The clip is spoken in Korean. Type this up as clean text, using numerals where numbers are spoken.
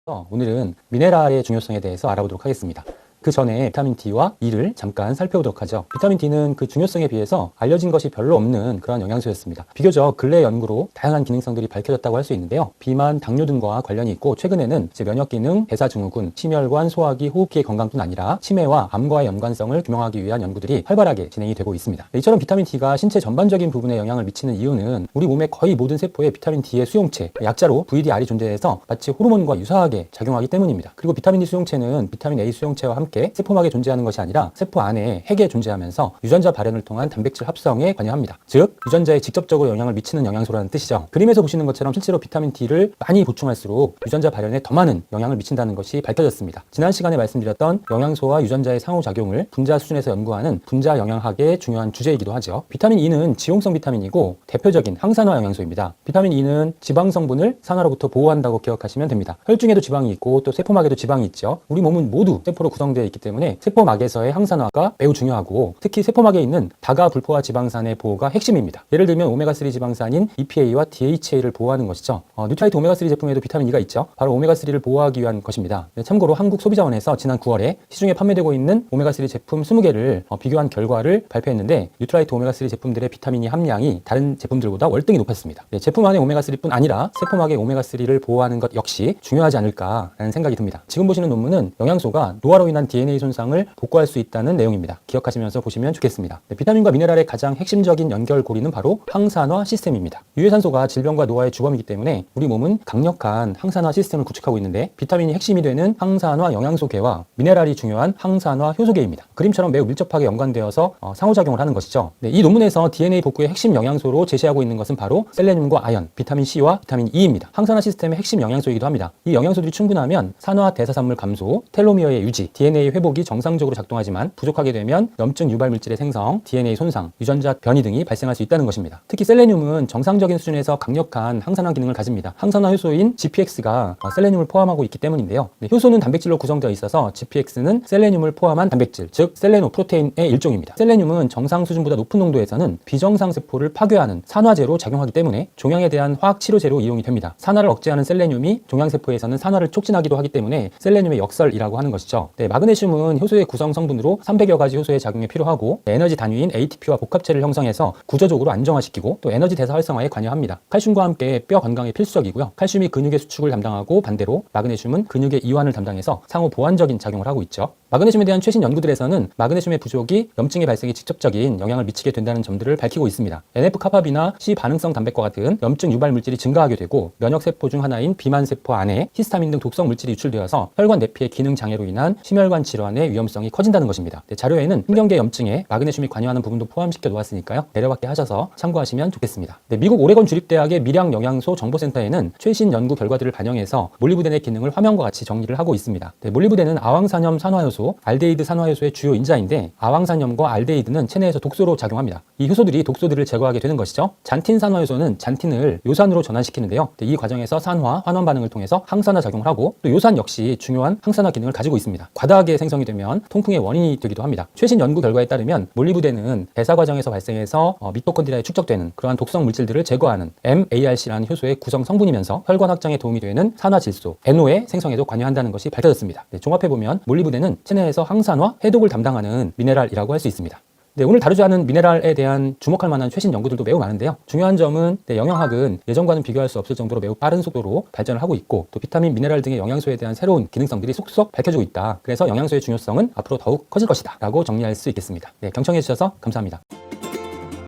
오늘은 미네랄의 중요성에 대해서 알아보도록 하겠습니다. 그 전에 비타민 D와 E를 잠깐 살펴보도록 하죠. 비타민 D는 그 중요성에 비해서 알려진 것이 별로 없는 그런 영양소였습니다. 비교적 근래 연구로 다양한 기능성들이 밝혀졌다고 할 수 있는데요. 비만, 당뇨 등과 관련이 있고 최근에는 면역기능, 대사증후군, 심혈관, 소화기, 호흡기의 건강뿐 아니라 치매와 암과의 연관성을 규명하기 위한 연구들이 활발하게 진행이 되고 있습니다. 이처럼 비타민 D가 신체 전반적인 부분에 영향을 미치는 이유는 우리 몸의 거의 모든 세포에 비타민 D의 수용체, 약자로 VDR이 존재해서 마치 호르몬과 유사하게 작용하기 때문입니다. 그리고 비타민 D 수용체는 비타민 A 수용체와 함께 세포막에 존재하는 것이 아니라 세포 안에 핵에 존재하면서 유전자 발현을 통한 단백질 합성에 관여합니다. 즉 유전자에 직접적으로 영향을 미치는 영양소라는 뜻이죠. 그림에서 보시는 것처럼 실제로 비타민 D를 많이 보충할수록 유전자 발현에 더 많은 영향을 미친다는 것이 밝혀졌습니다. 지난 시간에 말씀드렸던 영양소와 유전자의 상호작용을 분자 수준에서 연구하는 분자 영양학의 중요한 주제이기도 하죠. 비타민 E는 지용성 비타민이고 대표적인 항산화 영양소입니다. 비타민 E는 지방 성분을 산화로부터 보호한다고 기억하시면 됩니다. 혈중에도 지방이 있고 또 세포막에도 지방이 있죠. 우리 몸은 모두 세포로 구성되어 있기 때문에 세포막에서의 항산화가 매우 중요하고 특히 세포막에 있는 다가 불포화 지방산의 보호가 핵심입니다. 예를 들면 오메가3 지방산인 EPA와 DHA를 보호하는 것이죠. 뉴트라이트 오메가3 제품에도 비타민 E가 있죠. 바로 오메가3를 보호하기 위한 것입니다. 참고로 한국소비자원에서 지난 9월에 시중에 판매되고 있는 오메가3 제품 20개를 비교한 결과를 발표했는데 뉴트라이트 오메가3 제품들의 비타민 E 함량이 다른 제품들보다 월등히 높았습니다. 제품 안에 오메가3뿐 아니라 세포막의 오메가3를 보호하는 것 역시 중요하지 않을까라는 생각이 듭니다. 지금 보시는 논문은 영양소가 노화로 인한 DNA 손상을 복구할 수 있다는 내용입니다. 기억하시면서 보시면 좋겠습니다. 비타민과 미네랄의 가장 핵심적인 연결고리는 바로 항산화 시스템입니다. 유해산소가 질병과 노화의 주범이기 때문에 우리 몸은 강력한 항산화 시스템을 구축하고 있는데 비타민이 핵심이 되는 항산화 영양소계와 미네랄이 중요한 항산화 효소계입니다. 그림처럼 매우 밀접하게 연관되어서 상호작용을 하는 것이죠. 이 논문에서 DNA 복구의 핵심 영양소로 제시하고 있는 것은 바로 셀레늄과 아연, 비타민 C와 비타민 E입니다. 항산화 시스템의 핵심 영양소이기도 합니다. 이 영양소들이 충분하면 산화 대사산물 감소, 텔로미어의 유지, DNA 회복이 정상적으로 작동하지만 부족하게 되면 염증 유발 물질의 생성, DNA 손상, 유전자 변이 등이 발생할 수 있다는 것입니다. 특히 셀레늄은 정상적인 수준에서 강력한 항산화 기능을 가집니다. 항산화 효소인 GPX가 셀레늄을 포함하고 있기 때문인데요. 효소는 단백질로 구성되어 있어서 GPX는 셀레늄을 포함한 단백질, 즉 셀레노프로테인의 일종입니다. 셀레늄은 정상 수준보다 높은 농도에서는 비정상 세포를 파괴하는 산화제로 작용하기 때문에 종양에 대한 화학 치료제로 이용이 됩니다. 산화를 억제하는 셀레늄이 종양세포에서는 산화를 촉진하기도 하기 때문에 셀레늄의 역설이라고 하는 것이죠. 마그네슘은 효소의 구성 성분으로 300여 가지 효소의 작용에 필요하고 에너지 단위인 ATP와 복합체를 형성해서 구조적으로 안정화시키고 또 에너지 대사 활성화에 관여합니다. 칼슘과 함께 뼈 건강에 필수적이고요. 칼슘이 근육의 수축을 담당하고 반대로 마그네슘은 근육의 이완을 담당해서 상호 보완적인 작용을 하고 있죠. 마그네슘에 대한 최신 연구들에서는 마그네슘의 부족이 염증의 발생에 직접적인 영향을 미치게 된다는 점들을 밝히고 있습니다. NF-카파비나 C 반응성 단백과 같은 염증 유발 물질이 증가하게 되고 면역세포 중 하나인 비만세포 안에 히스타민 등 독성 물질이 유출되어서 혈관 내피의 기능 장애로 인한 심혈관 질환의 위험성이 커진다는 것입니다. 자료에는 신경계 염증에 마그네슘이 관여하는 부분도 포함시켜 놓았으니까요. 내려받게 하셔서 참고하시면 좋겠습니다. 미국 오레곤 주립대학의 밀양영양소 정보센터에는 최신 연구 결과들을 반영해서 몰리브덴의 기능을 화면과 같이 정리를 하고 있습니다. 몰리브덴은 아황산염 산화효소, 알데히드 산화효소의 주요 인자인데 아황산염과 알데히드는 체내에서 독소로 작용합니다. 이 효소들이 독소들을 제거하게 되는 것이죠. 잔틴 산화효소는 잔틴을 요산으로 전환시키는데요. 이 과정에서 산화, 환원 반응을 통해서 항산화 작용을 하고 또 요산 역시 중요한 항산화 기능을 가지고 있습니다. 과다하게 생성이 되면 통풍의 원인이 되기도 합니다. 최신 연구 결과에 따르면 몰리브덴은 대사 과정에서 발생해서 미토콘드리아에 축적되는 그러한 독성 물질들을 제거하는 MARC라는 효소의 구성 성분이면서 혈관 확장에 도움이 되는 산화질소 NO의 생성에도 관여한다는 것이 밝혀졌습니다. 종합해보면 몰리브덴은 체내에서 항산화, 해독을 담당하는 미네랄이라고 할 수 있습니다. 오늘 다루지 않은 미네랄에 대한 주목할 만한 최신 연구들도 매우 많은데요. 중요한 점은 영양학은 예전과는 비교할 수 없을 정도로 매우 빠른 속도로 발전을 하고 있고 또 비타민, 미네랄 등의 영양소에 대한 새로운 기능성들이 속속 밝혀지고 있다. 그래서 영양소의 중요성은 앞으로 더욱 커질 것이다 라고 정리할 수 있겠습니다. 경청해 주셔서 감사합니다.